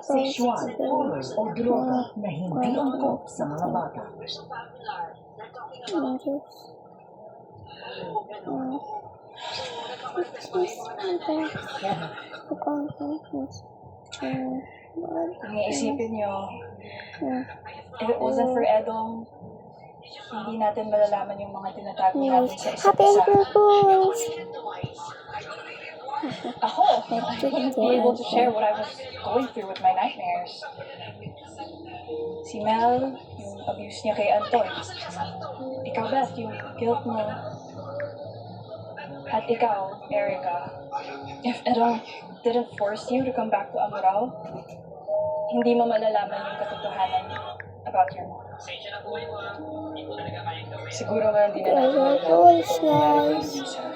sexual, horror o droga na hindi angkop sa mga bata. Kung iisipin nyo, if it wasn't for Edong, hindi natin malalaman yung mga tinatago natin sa isa't Happy isa. April Fools! Ako, I wouldn't be able to share what I was going through with my nightmares. Si Mel, yung abuse niya kay Anton. Ikaw, Beth, yung guilt mo. At ikaw, Erica, if Edong didn't force you to come back to Amurao, hindi mo malalaman yung katotohanan about your mom. Siguro nga hindi na natin April malalaman Fools, kung guys! siya.